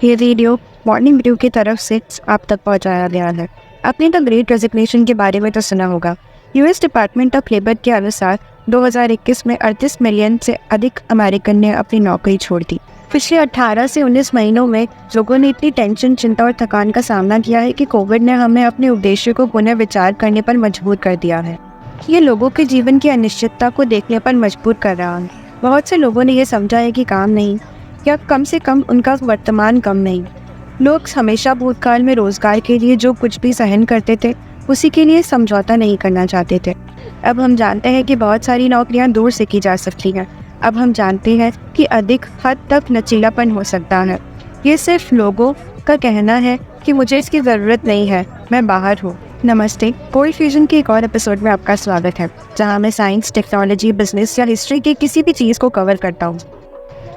ये video morning view की तरफ से आप तक पहुंचाया गया है। आपने द ग्रेट रेजिग्नेशन के बारे में तो सुना होगा। यूएस डिपार्टमेंट ऑफ लेबर के अनुसार 2021 में 38 मिलियन से अधिक अमेरिकन ने अपनी नौकरी छोड़ दी। पिछले 18 से 19 महीनों में लोगों ने इतनी टेंशन, चिंता और थकान का सामना किया है कि कोविड ने हमें अपने उद्देश्य को पुनः विचार करने पर मजबूर कर दिया है। ये लोगों के जीवन की अनिश्चितता को देखने पर मजबूर कर रहा है। बहुत से लोगों ने यह समझा है कि काम नहीं, या कम से कम उनका वर्तमान कम नहीं। लोग हमेशा भूतकाल में रोजगार के लिए जो कुछ भी सहन करते थे, उसी के लिए समझौता नहीं करना चाहते थे। अब हम जानते हैं कि बहुत सारी नौकरियां दूर से की जा सकती हैं। अब हम जानते हैं कि अधिक हद तक लचीलापन हो सकता है। ये सिर्फ लोगों का कहना है कि मुझे इसकी ज़रूरत नहीं है, मैं बाहर हूँ। नमस्ते, कोल्ड फ्यूजन के एक और एपिसोड में आपका स्वागत है, जहाँ मैं साइंस, टेक्नोलॉजी, बिजनेस या हिस्ट्री की किसी भी चीज़ को कवर करता हूँ।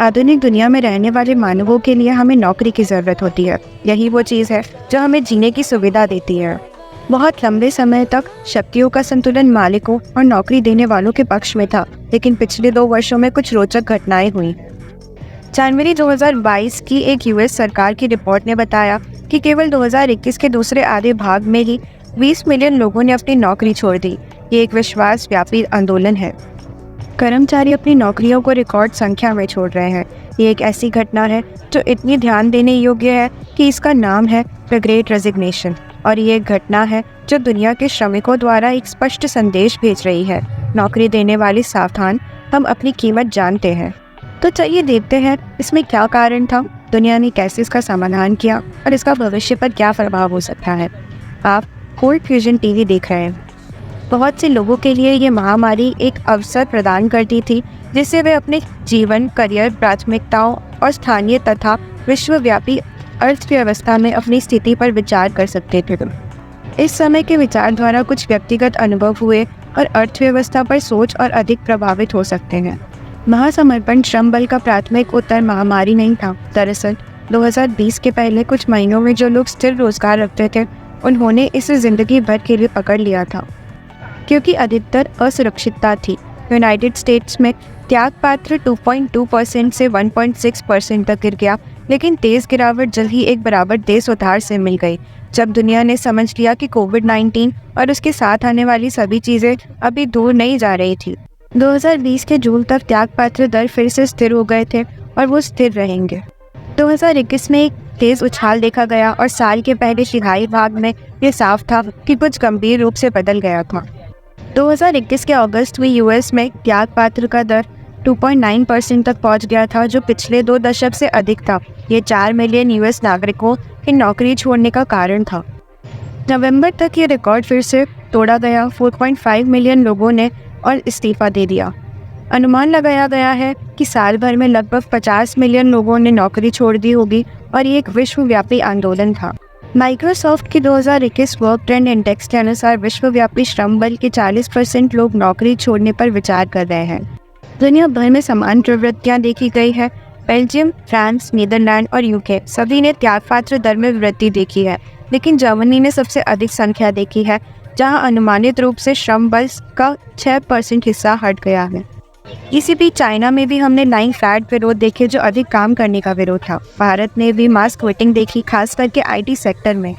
आधुनिक दुनिया में रहने वाले मानवों के लिए हमें नौकरी की ज़रूरत होती है। यही वो चीज़ है जो हमें जीने की सुविधा देती है। बहुत लंबे समय तक शक्तियों का संतुलन मालिकों और नौकरी देने वालों के पक्ष में था, लेकिन पिछले 2 वर्षों में कुछ रोचक घटनाएं हुई। जनवरी 2022 की एक यूएस सरकार की रिपोर्ट ने बताया कि केवल 2021 के दूसरे आधे भाग में ही 20 मिलियन लोगों ने अपनी नौकरी छोड़ दी। ये एक विश्वास व्यापी आंदोलन है। कर्मचारी अपनी नौकरियों को रिकॉर्ड संख्या में छोड़ रहे हैं। ये एक ऐसी घटना है जो इतनी ध्यान देने योग्य है कि इसका नाम है द ग्रेट रेजिग्नेशन। और ये एक घटना है जो दुनिया के श्रमिकों द्वारा एक स्पष्ट संदेश भेज रही है। नौकरी देने वाले सावधान, हम अपनी कीमत जानते हैं। तो चलिए देखते हैं इसमें क्या कारण था, दुनिया ने कैसे इसका समाधान किया और इसका भविष्य पर क्या प्रभाव हो सकता है। आप कोल्ड फ्यूजन टीवी देख रहे हैं। बहुत से लोगों के लिए ये महामारी एक अवसर प्रदान करती थी जिससे वे अपने जीवन, करियर, प्राथमिकताओं और स्थानीय तथा विश्वव्यापी अर्थव्यवस्था में अपनी स्थिति पर विचार कर सकते थे। इस समय के विचार द्वारा कुछ व्यक्तिगत अनुभव हुए और अर्थव्यवस्था पर सोच और अधिक प्रभावित हो सकते हैं। महासमर्पण श्रम बल का प्राथमिक उत्तर महामारी नहीं था। दरअसल 2020 के पहले कुछ महीनों में जो लोग स्थिर रोजगार रखते थे, उन्होंने इसे जिंदगी भर के लिए पकड़ लिया था, क्योंकि अधिकतर असुरक्षितता थी। यूनाइटेड स्टेट्स में त्यागपात्र 2.2% से 1.6% तक गिर गया, लेकिन तेज गिरावट जल्द ही एक बराबर तेज उतार से मिल गई जब दुनिया ने समझ लिया कि कोविड-19 और उसके साथ आने वाली सभी चीज़ें अभी दूर नहीं जा रही थी। 2020 के जून तक त्यागपात्र दर फिर से स्थिर हो गए थे और वो स्थिर रहेंगे। 2021 में एक तेज उछाल देखा गया और साल के पहले तिहाई भाग में ये साफ था कि कुछ गंभीर रूप से बदल गया था। 2021 के अगस्त में यूएस में त्यागपात्र का दर 2.9% तक पहुंच गया था, जो पिछले 2 दशक से अधिक था। ये 4 मिलियन यूएस नागरिकों की नौकरी छोड़ने का कारण था। नवंबर तक ये रिकॉर्ड फिर से तोड़ा गया। 4.5 मिलियन लोगों ने और इस्तीफा दे दिया। अनुमान लगाया गया है कि साल भर में लगभग 50 मिलियन लोगों ने नौकरी छोड़ दी होगी और ये एक विश्वव्यापी आंदोलन था। माइक्रोसॉफ्ट की 2021 वर्क ट्रेंड इंडेक्स के अनुसार विश्वव्यापी श्रम बल के 40% लोग नौकरी छोड़ने पर विचार कर रहे हैं। दुनिया भर में समान प्रवृत्तियां देखी गई है। बेल्जियम, फ्रांस, नीदरलैंड और यूके सभी ने त्यागपात्र दर में वृद्धि देखी है, लेकिन जर्मनी ने सबसे अधिक संख्या देखी है, जहां अनुमानित रूप से श्रम बल का 6% हिस्सा हट गया है। इसी बीच चाइना में भी हमने लाइन फ्लैट विरोध देखे, जो अधिक काम करने का विरोध था। भारत ने भी मास क्विटिंग देखी, खास करके आईटी सेक्टर में।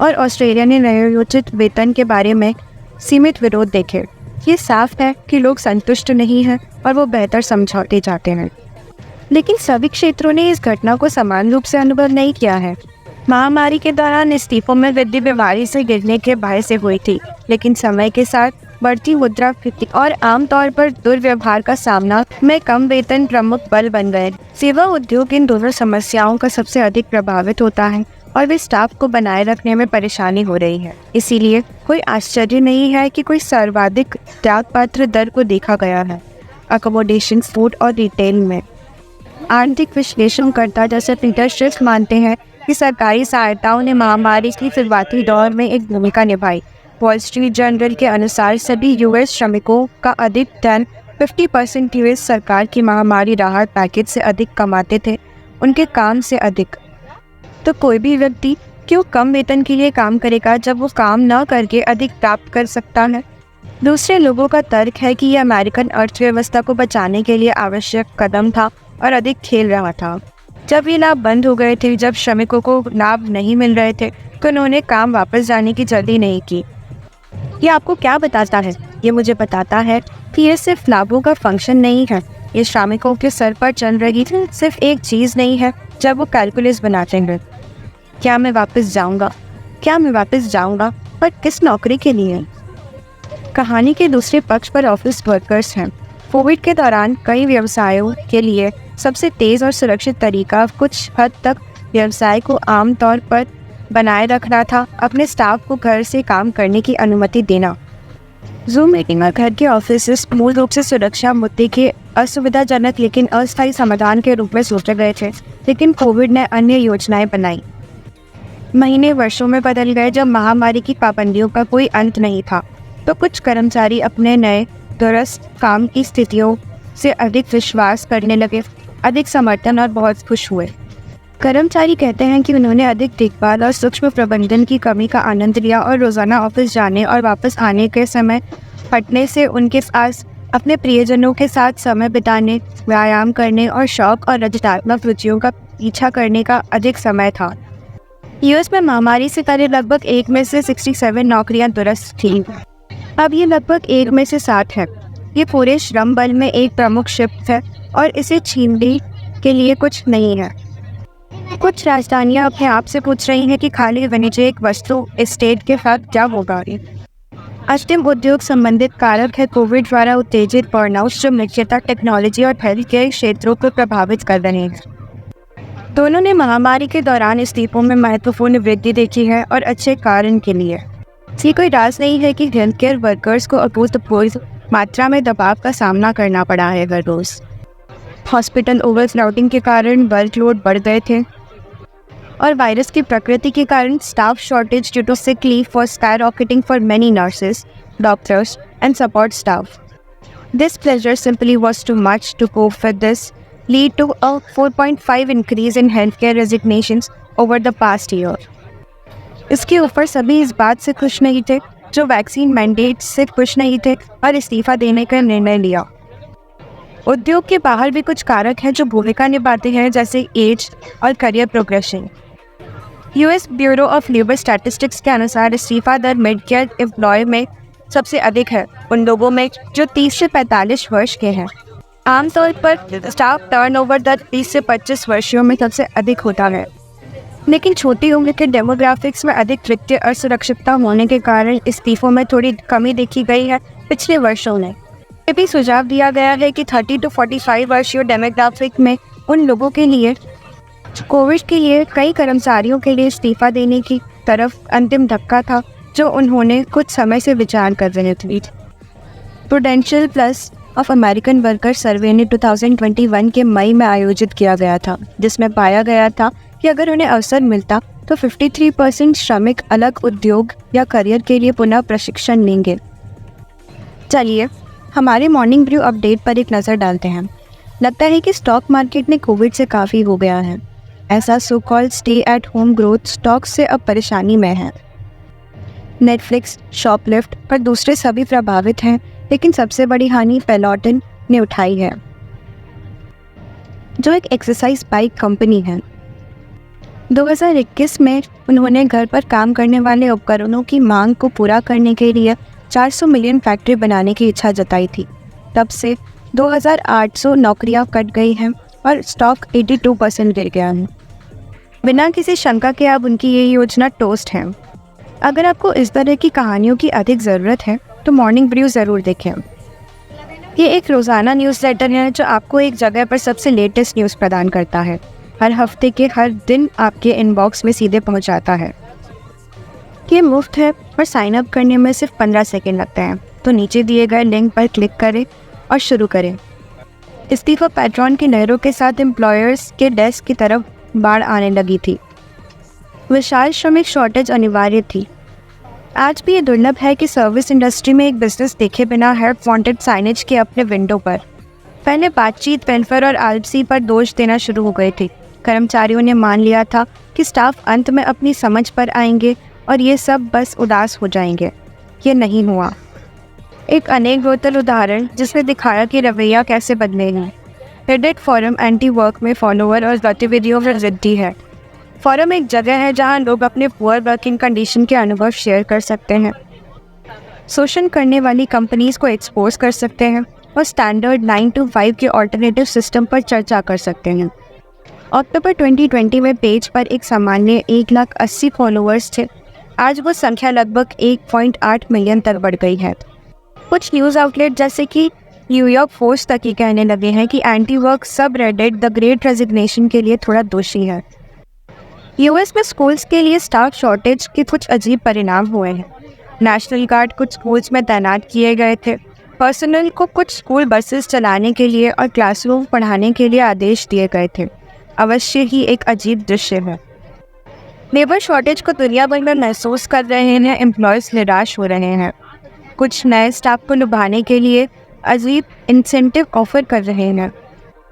और ऑस्ट्रेलिया ने न्यायोचित वेतन के बारे में सीमित विरोध देखे। ये साफ है कि लोग संतुष्ट नहीं हैं और वो बेहतर समझौते चाहते हैं। लेकिन सभी क्षेत्रों ने इस घटना को समान रूप से अनुभव नहीं किया है। महामारी के दौरान इस्तीफों में वृद्धि बीमारी से गिरने के भय से हुई थी, लेकिन समय के साथ बढ़ती मुद्रास्फीति और आमतौर पर दुर्व्यवहार का सामना में कम वेतन प्रमुख बल बन गए। सेवा उद्योग इन दोनों समस्याओं का सबसे अधिक प्रभावित होता है और वे स्टाफ को बनाए रखने में परेशानी हो रही है। इसीलिए कोई आश्चर्य नहीं है कि कोई सर्वाधिक त्यागपात्र दर को देखा गया है अकोमोडेशन, फूड और रिटेल में। आर्थिक विश्लेषणकर्ता जैसे पीटर शिफ्ट मानते हैं कि सरकारी सहायताओं ने महामारी की शुरुआती दौर में एक भूमिका निभाई। वॉल स्ट्रीट जर्नल के अनुसार सभी यूएस श्रमिकों का अधिकतर 50% यूएस सरकार की महामारी राहत पैकेज से अधिक कमाते थे, उनके काम से अधिक। तो कोई भी व्यक्ति क्यों कम वेतन के लिए काम करेगा जब वो काम न करके अधिक प्राप्त कर सकता है। दूसरे लोगों का तर्क है कि यह अमेरिकन अर्थव्यवस्था को बचाने के लिए आवश्यक कदम था और अधिक खेल रहा था। जब ये लाभ बंद हो गए थे, जब श्रमिकों को लाभ नहीं मिल रहे थे, तो उन्होंने काम वापस जाने की जल्दी नहीं की। ये आपको क्या बताता है? ये मुझे बताता है कि ये सिर्फ लाभों का फंक्शन नहीं है, ये श्रमिकों के सर पर चल रही सिर्फ एक चीज़ नहीं है जब वो कैलकुलस बनाते हैं। क्या मैं वापस जाऊंगा? क्या मैं वापस जाऊंगा? पर किस नौकरी के लिए? कहानी के दूसरे पक्ष पर ऑफिस वर्कर्स हैं। कोविड के दौरान कई व्यवसायों के लिए सबसे तेज़ और सुरक्षित तरीका कुछ हद तक व्यवसाय को आम तौर पर बनाए रखना था अपने स्टाफ को घर से काम करने की अनुमति देना। जूम मीटिंग और घर के ऑफिस मूल रूप से सुरक्षा मुद्दे के असुविधाजनक लेकिन अस्थायी समाधान के रूप में सोचे गए थे, लेकिन कोविड ने अन्य योजनाएं बनाई। महीने वर्षों में बदल गए। जब महामारी की पाबंदियों का कोई अंत नहीं था, तो कुछ कर्मचारी अपने नए दुरुस्त काम की स्थितियों से अधिक विश्वास करने लगे, अधिक समर्थन और बहुत खुश हुए। कर्मचारी कहते हैं कि उन्होंने अधिक देखभाल और सूक्ष्म प्रबंधन की कमी का आनंद लिया और रोज़ाना ऑफिस जाने और वापस आने के समय हटने से उनके पास अपने प्रियजनों के साथ समय बिताने, व्यायाम करने और शौक और रचनात्मक रुचियों का पीछा करने का अधिक समय था। यूएस में महामारी से पहले लगभग 1 में से 67 नौकरियां दुरुस्त थीं। अब ये लगभग 1 में से 7 है। ये पूरे श्रम बल में एक प्रमुख शिफ्ट है और इसे छीनने के लिए कुछ नहीं है। कुछ राजधानियां अपने आप से पूछ रही हैं कि खाली वाणिज्यिक वस्तु एस्टेट के साथ क्या होगा। अंतिम उद्योग संबंधित कारक है कोविड द्वारा उत्तेजित बर्नआउट, जो मुख्यतः टेक्नोलॉजी और हेल्थ केयर क्षेत्रों को प्रभावित कर रहे हैं। दोनों ने महामारी के दौरान इस्तीफों में महत्वपूर्ण वृद्धि देखी है और अच्छे कारण के लिए। ये कोई राज नहीं है कि हेल्थ केयर वर्कर्स को अभूतपूर्व मात्रा में दबाव का सामना करना पड़ा है हर रोज। हॉस्पिटल ओवरक्राउडिंग के कारण वर्कलोड बढ़ गए थे और वायरस की प्रकृति के कारण staff shortage due to sick leave for skyrocketing for many nurses, doctors and support staff. This pressure simply was too much to cope with. This lead to a 4.5 increase in healthcare resignations over the past year. इसके ऊपर सभी इस बात से खुश नहीं थे जो वैक्सीन मैंडेट से खुश नहीं थे और इस्तीफा देने का निर्णय लिया। उद्योग के बाहर भी कुछ कारक हैं जो भूमिका निभाते हैं, जैसे एज और career progression. US bureau of labour statistics के अनुसार इस्तीफा दर मिड केयर एम्प्लॉय में सबसे अधिक है उन लोगों में जो 30 से 45 वर्ष के हैं। आमतौर पर स्टाफ टर्नओवर दर 30 से 25 वर्षियों में सबसे अधिक होता है, लेकिन छोटी उम्र के डेमोग्राफिक्स में अधिक वित्तीय असुरक्षितता होने के कारण इस्तीफों में थोड़ी कमी देखी गई है पिछले वर्षों में। ये भी सुझाव दिया गया है कि 30 to 45 वर्षीय डेमोग्राफिक में उन लोगों के लिए कोविड के लिए कई कर्मचारियों के लिए इस्तीफा देने की तरफ अंतिम धक्का था, जो उन्होंने कुछ समय से विचार कर रहे थे। Prudential plus of American worker survey ने 2021 के मई में आयोजित किया गया था, जिसमें पाया गया था कि अगर उन्हें अवसर मिलता तो 53% श्रमिक अलग उद्योग या करियर के लिए पुनः प्रशिक्षण लेंगे। चलिए हमारे मॉर्निंग ब्रू अपडेट पर एक नज़र डालते हैं। लगता है कि स्टॉक मार्केट में कोविड से काफ़ी हो गया है। ऐसा so called stay at home growth stocks से अब परेशानी में है। नेटफ्लिक्स, शॉपलिफ्ट और दूसरे सभी प्रभावित हैं, लेकिन सबसे बड़ी हानि पेलोटन ने उठाई है, जो एक एक्सरसाइज बाइक कंपनी है। 2021 में उन्होंने घर पर काम करने वाले उपकरणों की मांग को पूरा करने के लिए 400 मिलियन फैक्ट्री बनाने की इच्छा जताई थी। तब से 2800 नौकरियां कट गई हैं और स्टॉक 82% गिर गया है। बिना किसी शंका के अब उनकी ये योजना टोस्ट है। अगर आपको इस तरह की कहानियों की अधिक ज़रूरत है तो मॉर्निंग ब्रू ज़रूर देखें। ये एक रोज़ाना न्यूज़लेटर है जो आपको एक जगह पर सबसे लेटेस्ट न्यूज़ प्रदान करता है। हर हफ्ते के हर दिन आपके इनबॉक्स में सीधे पहुंच जाता है। ये मुफ्त है और साइन अप करने में सिर्फ 15 सेकेंड लगते हैं। तो नीचे दिए गए लिंक पर क्लिक करें और शुरू करें। इस्तीफा पैट्रॉन की लहरों के साथ एम्प्लॉयर्स के डेस्क की तरफ बाढ़ आने लगी थी। विशाल श्रमिक शॉर्टेज अनिवार्य थी। आज भी ये दुर्लभ है कि सर्विस इंडस्ट्री में एक बिजनेस देखे बिना हेल्प वांटेड साइनेज के अपने विंडो पर। पहले बातचीत वेलफेयर और आलसी पर दोष देना शुरू हो गए थे। कर्मचारियों ने मान लिया था कि स्टाफ अंत में अपनी समझ पर आएंगे और ये सब बस उदास हो जाएंगे। ये नहीं हुआ। एक अनेक बोतल उदाहरण जिसने दिखाया कि रवैया कैसे बदलेगा। रेडिट फोरम एंटी वर्क में फॉलोअर और गतिविधियों में वृद्धि है। फोरम एक जगह है जहां लोग अपने पुअर वर्किंग कंडीशन के अनुभव शेयर कर सकते हैं, शोषण करने वाली कंपनीज को एक्सपोज कर सकते हैं और स्टैंडर्ड 9 to 5 के ऑल्टरनेटिव सिस्टम पर चर्चा कर सकते हैं। अक्टूबर 2020 में पेज पर एक सामान्य 1,80,000 फॉलोअर्स थे। आज वो संख्या लगभग 1.8 मिलियन तक बढ़ गई है। कुछ न्यूज़ आउटलेट जैसे कि न्यूयॉर्क पोस्ट तक ही कहने लगे हैं कि एंटी वर्क सब रेडिट द ग्रेट रेजिग्नेशन के लिए थोड़ा दोषी है। यूएस में स्कूल्स के लिए स्टाफ शॉर्टेज के कुछ अजीब परिणाम हुए हैं। नेशनल गार्ड कुछ स्कूल्स में तैनात किए गए थे। पर्सनल को कुछ स्कूल बसेस चलाने के लिए और क्लासरूम पढ़ाने के लिए आदेश दिए गए थे। अवश्य ही एक अजीब दृश्य है। लेबर शॉर्टेज को दुनिया भर में महसूस कर रहे हैं। एम्प्लॉयज़ निराश हो रहे हैं। कुछ नए स्टाफ को लुभाने के लिए अजीब इंसेंटिव ऑफर कर रहे हैं।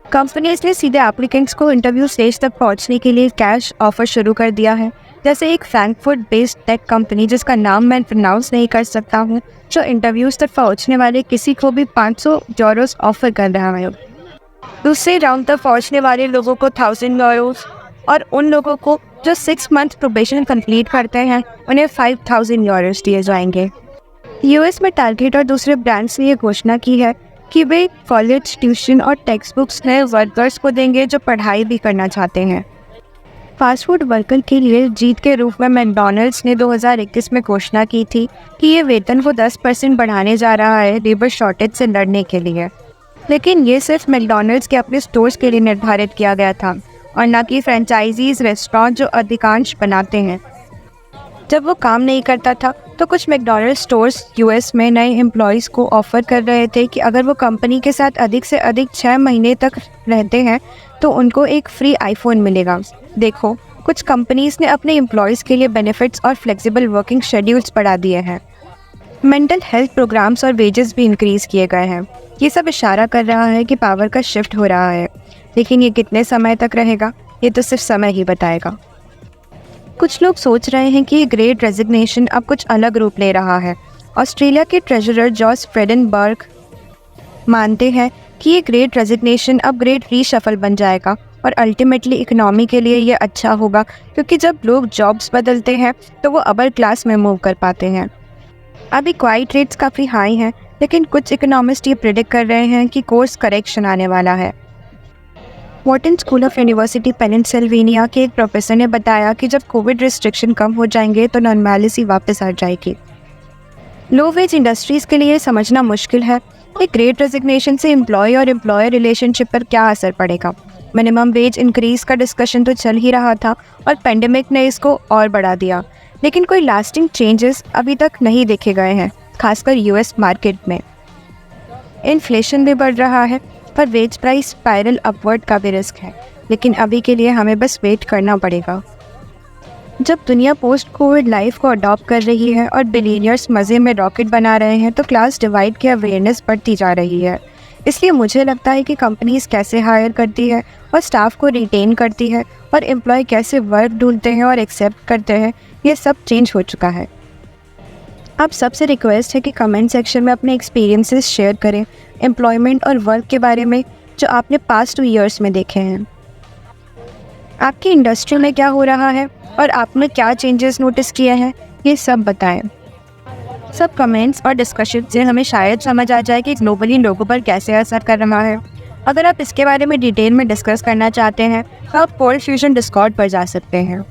कंपनीज ने सीधे एप्लीकेंट्स को इंटरव्यू स्टेज तक पहुंचने के लिए कैश ऑफर शुरू कर दिया है। जैसे एक फ्रैंकफर्ट बेस्ड टेक कंपनी जिसका नाम मैं प्रोनाउंस नहीं कर सकता हूं, जो इंटरव्यूज तक पहुंचने वाले किसी को भी €500 ऑफर कर रहा है। दूसरे राउंड तक पहुंचने वाले लोगों को €1,000 और उन लोगों को जो 6 मंथ प्रोबेशन कंप्लीट करते हैं उन्हें €5,000 दिए जाएंगे। यूएस में टारगेट और दूसरे ब्रांड्स ने ये घोषणा की है कि वे कॉलेज ट्यूशन और टेक्स्ट बुक्स नए वर्कर्स को देंगे जो पढ़ाई भी करना चाहते हैं। फास्ट फूड वर्कर के लिए जीत के रूप में मैकडॉनल्ड्स ने 2021 में घोषणा की थी कि ये वेतन को 10% बढ़ाने जा रहा है लेबर शॉर्टेज से लड़ने के लिए। लेकिन ये सिर्फ मैकडॉनल्ड्स के अपने स्टोर्स के लिए निर्धारित किया गया था और न कि फ्रेंचाइजीज रेस्टोरेंट जो अधिकांश बनाते हैं। जब वो काम नहीं करता था तो कुछ मैकडॉनल्ड्स स्टोर्स यूएस में नए एम्प्लॉयज़ को ऑफ़र कर रहे थे कि अगर वो कंपनी के साथ अधिक से अधिक 6 महीने तक रहते हैं तो उनको एक फ्री आईफोन मिलेगा। देखो, कुछ कंपनीज़ ने अपने एम्प्लॉयज़ के लिए बेनिफिट्स और फ्लेक्सिबल वर्किंग शेड्यूल्स बढ़ा दिए हैं। मेंटल हेल्थ प्रोग्राम्स और वेजेस भी इंक्रीज़ किए गए हैं। ये सब इशारा कर रहा है कि पावर का शिफ्ट हो रहा है, लेकिन ये कितने समय तक रहेगा ये तो सिर्फ समय ही बताएगा। कुछ लोग सोच रहे हैं कि ये ग्रेट रेजिग्नेशन अब कुछ अलग रूप ले रहा है। ऑस्ट्रेलिया के ट्रेजरर जॉर्ज फ्रेडनबर्ग मानते हैं कि ये ग्रेट रेजिग्नेशन अब ग्रेट रीशफल बन जाएगा और अल्टीमेटली इकोनॉमी के लिए ये अच्छा होगा, क्योंकि जब लोग जॉब्स बदलते हैं तो वो अपर क्लास में मूव कर पाते हैं। अभी क्वाइट रेट्स काफ़ी हाई हैं, लेकिन कुछ इकोनॉमिस्ट ये प्रेडिक्ट कर रहे हैं कि कोर्स करेक्शन आने वाला है। वॉर्टन स्कूल ऑफ यूनिवर्सिटी पेनिनसिल्वेनिया के एक प्रोफेसर ने बताया कि जब कोविड रिस्ट्रिक्शन कम हो जाएंगे तो नॉर्मैलिटी वापस आ जाएगी। लो वेज इंडस्ट्रीज़ के लिए समझना मुश्किल है कि ग्रेट रेजिग्नेशन से एम्प्लॉय और एम्प्लॉयर रिलेशनशिप पर क्या असर पड़ेगा। मिनिमम वेज इंक्रीज़ का डिस्कशन तो चल ही रहा था और पेंडेमिक ने इसको और बढ़ा दिया, लेकिन कोई लास्टिंग चेंजेस अभी तक नहीं देखे गए हैं, खासकर यूएस मार्केट में। इन्फ्लेशन भी बढ़ रहा है पर वेज प्राइस स्पाइरल अपवर्ड का भी रिस्क है, लेकिन अभी के लिए हमें बस वेट करना पड़ेगा। जब दुनिया पोस्ट कोविड लाइफ को अडॉप्ट कर रही है और बिलियनियर्स मज़े में रॉकेट बना रहे हैं तो क्लास डिवाइड की अवेयरनेस बढ़ती जा रही है। इसलिए मुझे लगता है कि कंपनीज़ कैसे हायर करती है और स्टाफ को रिटेन करती है और एम्प्लॉय कैसे वर्क ढूंढते हैं और एक्सेप्ट करते हैं, ये सब चेंज हो चुका है। आप सबसे रिक्वेस्ट है कि कमेंट सेक्शन में अपने एक्सपीरियंसेस शेयर करें एम्प्लॉयमेंट और वर्क के बारे में जो आपने पास्ट 2 ईयर्स में देखे हैं। आपकी इंडस्ट्री में क्या हो रहा है और आपने क्या चेंजेस नोटिस किए हैं, ये सब बताएं। सब कमेंट्स और डिस्कशन से हमें शायद समझ आ जाए कि ग्लोबली लोगों पर कैसे असर कर रहा है। अगर आप इसके बारे में डिटेल में डिस्कस करना चाहते हैं तो आप कोल्ड फ्यूजन डिस्कॉर्ड पर जा सकते हैं।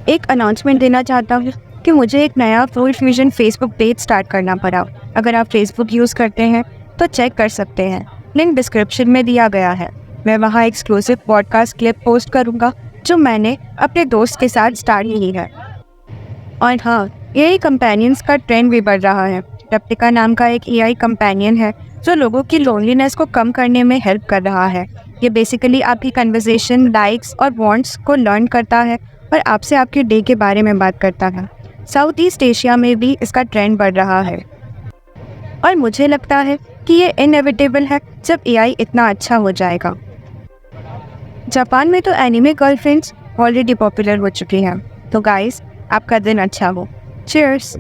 एक अनाउंसमेंट देना चाहता हूँ कि मुझे एक नया cold fusion Facebook page start करना पड़ा। अगर आप फेसबुक यूज़ करते हैं तो चेक कर सकते हैं, लिंक डिस्क्रिप्शन में दिया गया है। मैं वहाँ एक्सक्लूसिव पॉडकास्ट क्लिप पोस्ट करूँगा जो मैंने अपने दोस्त के साथ स्टार्ट की है। और हाँ, एआई कंपेनियंस का ट्रेंड भी बढ़ रहा है। रेप्लिका नाम का एक एआई कंपेनियन है जो लोगों की लोनलीनेस को कम करने में हेल्प कर रहा है। ये बेसिकली आपकी कन्वर्सेशन, लाइक्स और वांट्स को लर्न करता है और आपसे आपके डे के बारे में बात करता है। साउथ ईस्ट एशिया में भी इसका ट्रेंड बढ़ रहा है और मुझे लगता है कि ये इनएविटेबल है जब एआई इतना अच्छा हो जाएगा। जापान में तो एनिमे गर्लफ्रेंड्स ऑलरेडी पॉपुलर हो चुकी हैं। तो गाइस, आपका दिन अच्छा हो। चीयर्स।